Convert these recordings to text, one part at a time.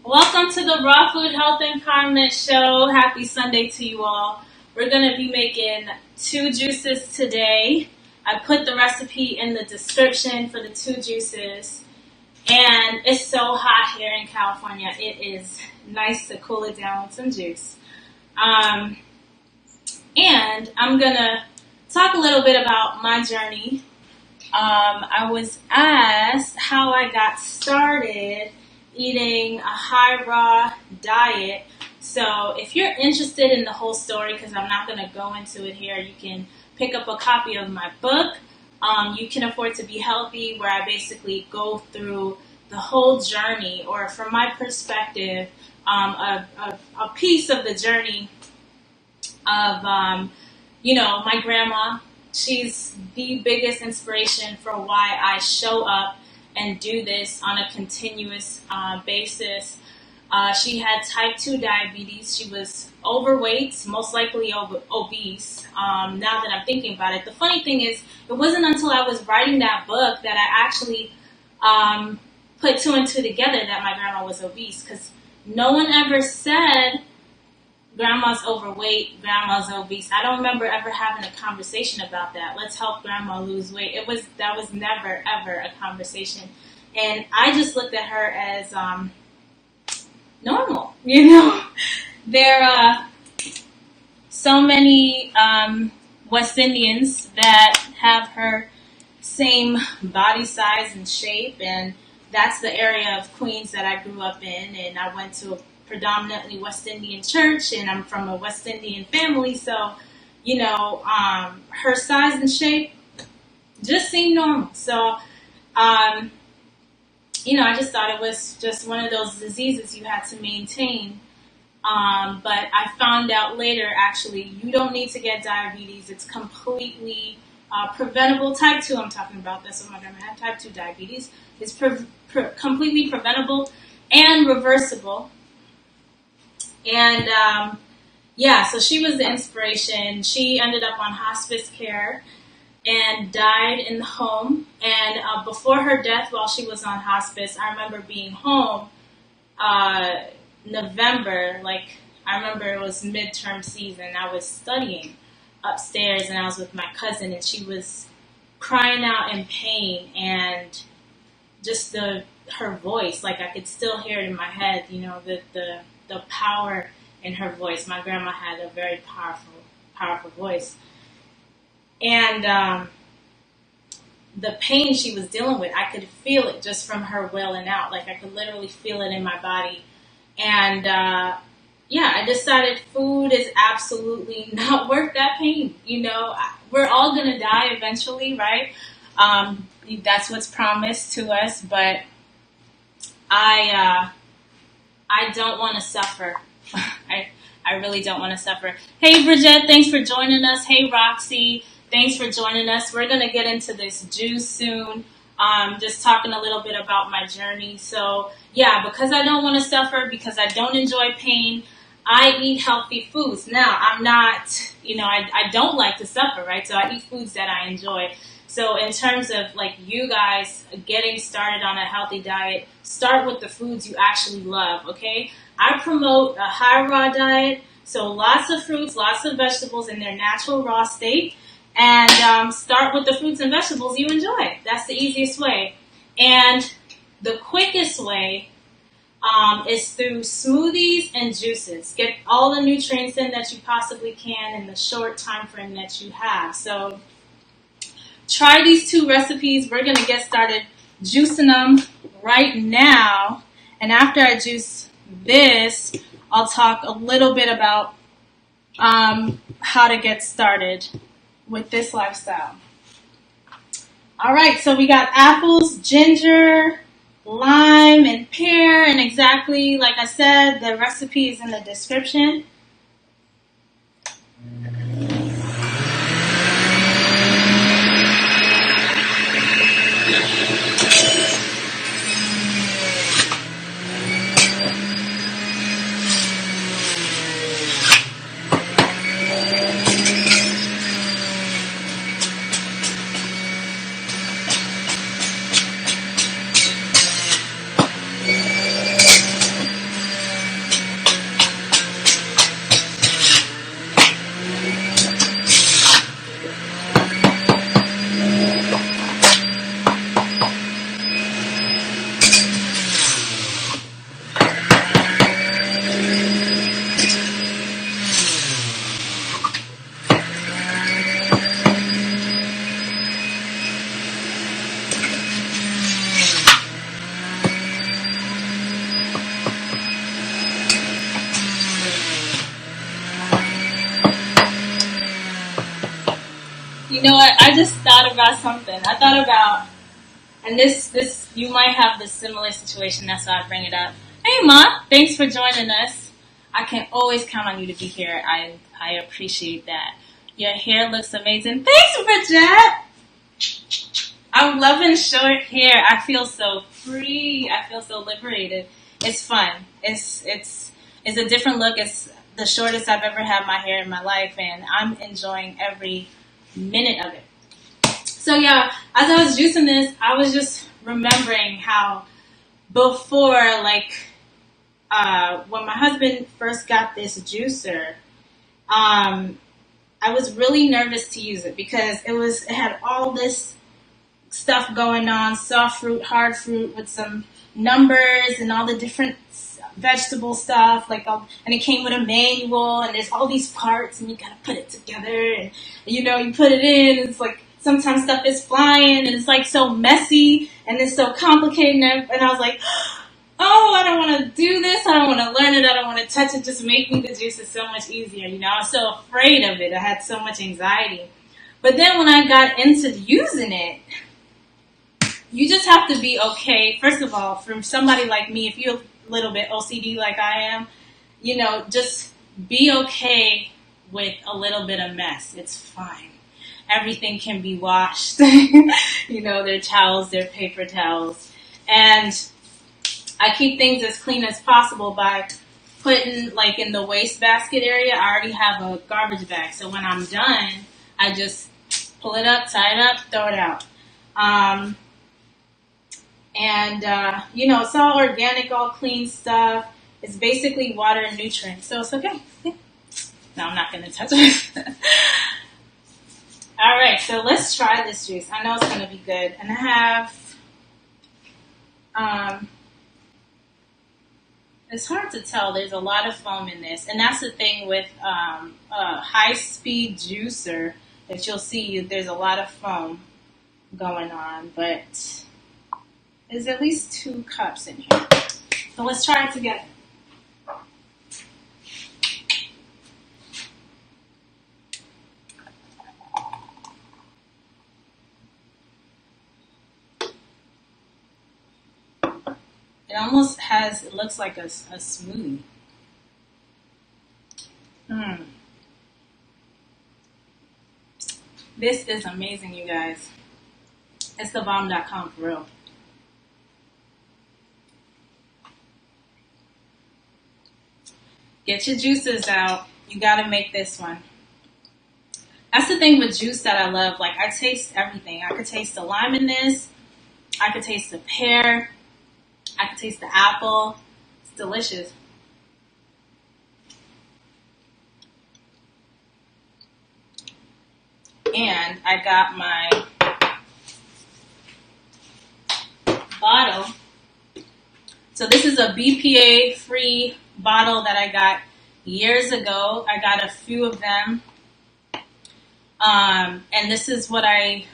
Welcome to the Raw Food Health Empowerment Show. Happy Sunday to you all. We're going to be making 2 juices today. I put the recipe in the description for the 2 juices. And it's so hot here in California. It is nice to cool it down with some juice. And I'm going to talk a little bit about my journey. I was asked how I got started eating a high raw diet. So if you're interested in the whole story, because I'm not going to go into it here, you can pick up a copy of my book. You Can Afford to Be Healthy, where I basically go through the whole journey, or from my perspective, a piece of the journey of, my grandma. She's the biggest inspiration for why I show up and do this on a continuous basis. She had type 2 diabetes. She was overweight, most likely obese. Now that I'm thinking about it, the funny thing is, it wasn't until I was writing that book that I actually put 2 and 2 together that my grandma was obese, because no one ever said grandma's overweight, grandma's obese. I don't remember ever having a conversation about that. Let's help grandma lose weight. That was never ever a conversation, and I just looked at her as normal. There are so many West Indians that have her same body size and shape, and that's the area of Queens that I grew up in, and I went to a predominantly West Indian church, and I'm from a West Indian family, so her size and shape just seemed normal. So I just thought it was just one of those diseases you had to maintain. But I found out later, actually, you don't need to get diabetes. It's completely preventable. Type 2, I'm talking about. That's what my grandma had, type 2 diabetes. It's completely preventable and reversible. And, so she was the inspiration. She ended up on hospice care and died in the home. And before her death, while she was on hospice, I remember being home November. I remember it was midterm season. I was studying upstairs, and I was with my cousin, and she was crying out in pain, and just her voice, I could still hear it in my head, the power in her voice. My grandma had a very powerful voice. And the pain she was dealing with, I could feel it just from her wailing out. I could literally feel it in my body. And I decided food is absolutely not worth that pain. We're all going to die eventually, right? That's what's promised to us, but I don't want to suffer. I really don't want to suffer. Hey, Bridget, thanks for joining us. Hey, Roxy, thanks for joining us. We're going to get into this juice soon. Just talking a little bit about my journey. So, because I don't want to suffer, because I don't enjoy pain, I eat healthy foods. Now, I'm not, I don't like to suffer, right? So I eat foods that I enjoy. So in terms of you guys getting started on a healthy diet, start with the foods you actually love, okay? I promote a high raw diet, so lots of fruits, lots of vegetables in their natural raw state, and start with the fruits and vegetables you enjoy. That's the easiest way. And the quickest way is through smoothies and juices. Get all the nutrients in that you possibly can in the short time frame that you have. So try these 2 recipes. We're going to get started juicing them right now. And after I juice this, I'll talk a little bit about how to get started with this lifestyle. All right, so we got apples, ginger, lime, and pear. And exactly like I said, the recipe is in the description. You know what? I just thought about something. I thought about, and this, you might have this similar situation. That's why I bring it up. Hey, Ma, thanks for joining us. I can always count on you to be here. I appreciate that. Your hair looks amazing. Thanks, Bridget. I'm loving short hair. I feel so free. I feel so liberated. It's fun. It's a different look. It's the shortest I've ever had my hair in my life, and I'm enjoying every minute of it. So yeah, as I was juicing this, I was just remembering how before, like, when my husband first got this juicer, I was really nervous to use it because it had all this stuff going on, soft fruit, hard fruit, with some numbers and all the different vegetable stuff, and it came with a manual, and there's all these parts, and you gotta put it together, and you put it in, and it's like sometimes stuff is flying, and it's like so messy, and it's so complicated, and I was like, oh, I don't want to do this, I don't want to learn it, I don't want to touch it, just making the juices so much easier, I was so afraid of it, I had so much anxiety. But then when I got into using it, you just have to be okay. First of all, from somebody like me, if you're a little bit OCD like I am, just be okay with a little bit of mess. It's fine. Everything can be washed. Their towels, their paper towels. And I keep things as clean as possible by putting, in the waste basket area, I already have a garbage bag. So when I'm done, I just pull it up, tie it up, throw it out. It's all organic, all clean stuff. It's basically water and nutrients, so it's okay. No, I'm not going to touch it. All right, so let's try this juice. I know it's going to be good. And I have, it's hard to tell. There's a lot of foam in this. And that's the thing with a high-speed juicer that you'll see. There's a lot of foam going on, but there's at least 2 cups in here. So let's try it together. It looks like a smoothie. This is amazing, you guys. It's thebomb.com for real. Get your juices out. You gotta make this one. That's the thing with juice that I love. I taste everything. I could taste the lime in this. I could taste the pear. I could taste the apple. It's delicious. And I got my bottle. So this is a BPA-free bottle that I got years ago. I got a few of them. And this is what I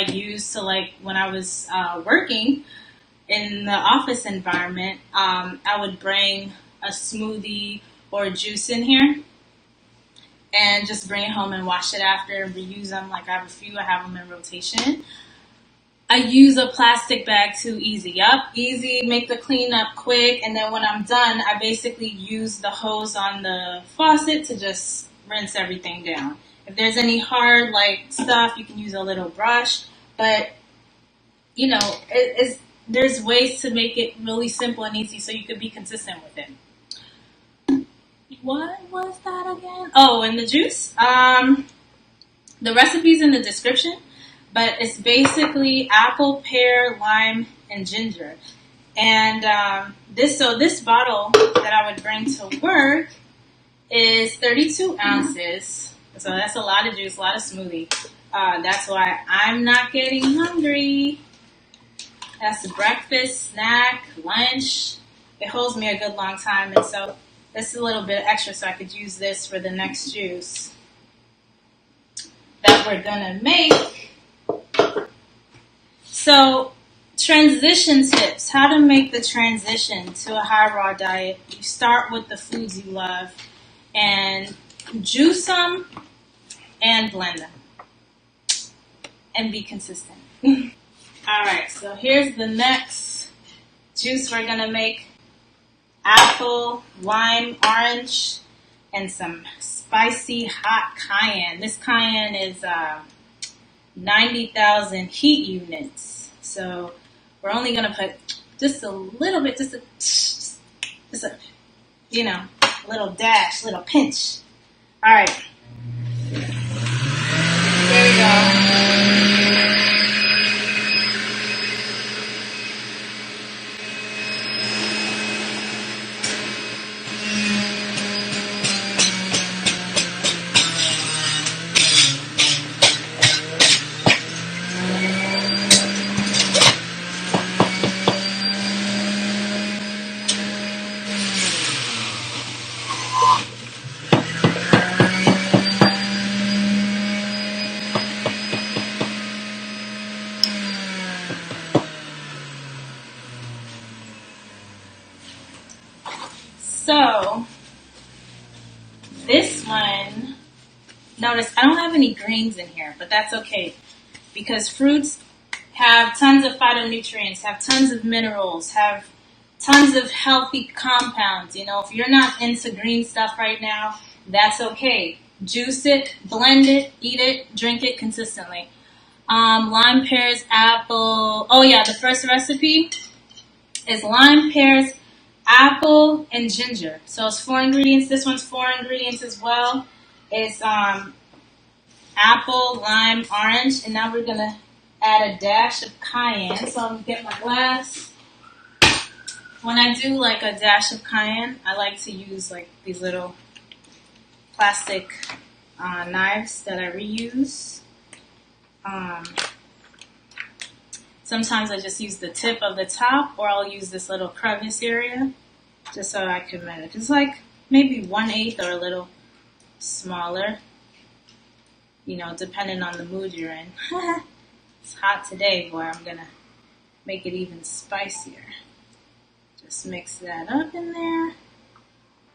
used to when I was working in the office environment. I would bring a smoothie or a juice in here and just bring it home and wash it after and reuse them. I have a few, I have them in rotation. I use a plastic bag too. Easy, make the cleanup quick, and then when I'm done, I basically use the hose on the faucet to just rinse everything down. If there's any hard stuff, you can use a little brush, but there's ways to make it really simple and easy so you could be consistent with it. What was that again? Oh, and the juice. The recipe's in the description. But it's basically apple, pear, lime, and ginger. And this bottle that I would bring to work is 32 ounces. So that's a lot of juice, a lot of smoothie. That's why I'm not getting hungry. That's the breakfast, snack, lunch. It holds me a good long time. And so this is a little bit extra so I could use this for the next juice that we're going to make. So, transition tips. How to make the transition to a high raw diet. You start with the foods you love and juice them and blend them. and be consistent. Alright, so here's the next juice we're going to make. Apple, lime, orange, and some spicy hot cayenne. This cayenne is 90,000 heat units. So we're only going to put just a little bit, just a, you know, little dash, little pinch. All right. There we go. So, this one, notice I don't have any greens in here, but that's okay because fruits have tons of phytonutrients, have tons of minerals, have tons of healthy compounds. You know, if you're not into green stuff right now, that's okay. Juice it, blend it, eat it, drink it consistently. Lime, pears, apple. Oh yeah, the first recipe is lime, pears, apple, and ginger. So it's 4 ingredients. This one's 4 ingredients as well. It's apple, lime, orange, and now we're going to add a dash of cayenne. So I'm going to get my glass. When I do like a dash of cayenne, I like to use like these little plastic knives that I reuse. Sometimes I just use the tip of the top, or I'll use this little crevice area just so I can manage. It's like maybe 1/8 or a little smaller, you know, depending on the mood you're in. It's hot today, boy. I'm gonna make it even spicier. Just mix that up in there.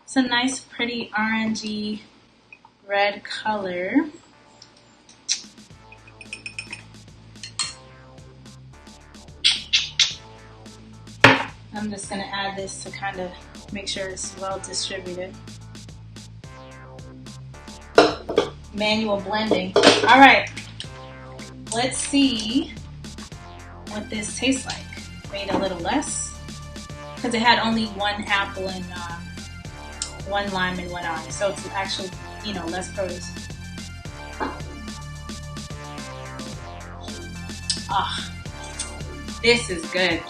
It's a nice, pretty orangey red color. I'm just going to add this to kind of make sure it's well distributed. Manual blending. All right, let's see what this tastes like. Made a little less because it had only 1 apple and 1 lime and 1 orange, so it's actually, you know, less produce. Ah, this is good.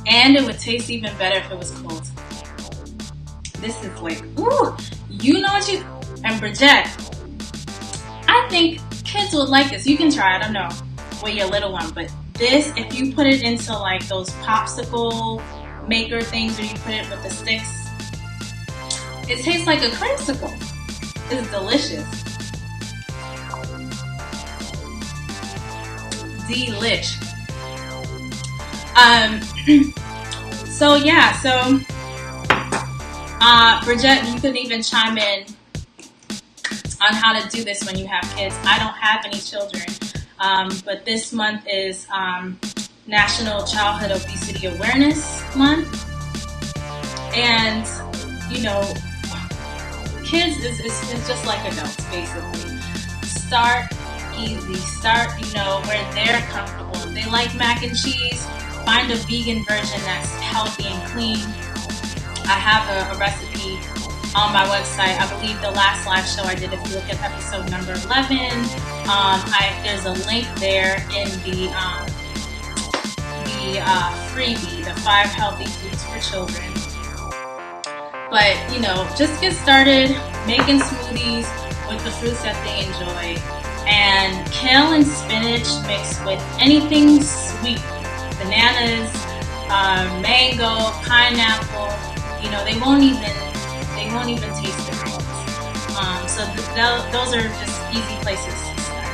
And it would taste even better if it was cold. This is like, ooh, you know what you, and Bridget, I think kids would like this. You can try, I don't know, with your little one, but this, if you put it into like those popsicle maker things where you put it with the sticks, it tastes like a creamsicle. It's delicious. Delish. So yeah, so Bridget, you can even chime in on how to do this when you have kids. I don't have any children, but this month is National Childhood Obesity Awareness Month, and you know, kids is just like adults basically. Start easy. Start, you know, where they're comfortable. If they like mac and cheese, find a vegan version that's healthy and clean. I have a recipe on my website. I believe the last live show I did, if you look at episode number 11, there's a link there in the freebie, the 5 healthy foods for children. But, you know, just get started making smoothies with the fruits that they enjoy. And kale and spinach mixed with anything sweet. Bananas, mango, pineapple, you know, they won't even taste different. So those are just easy places to start.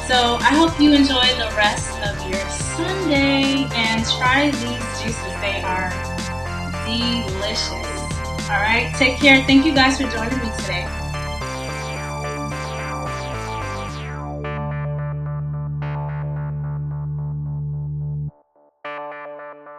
So I hope you enjoy the rest of your Sunday and try these juices. They are delicious. All right, take care. Thank you guys for joining me today.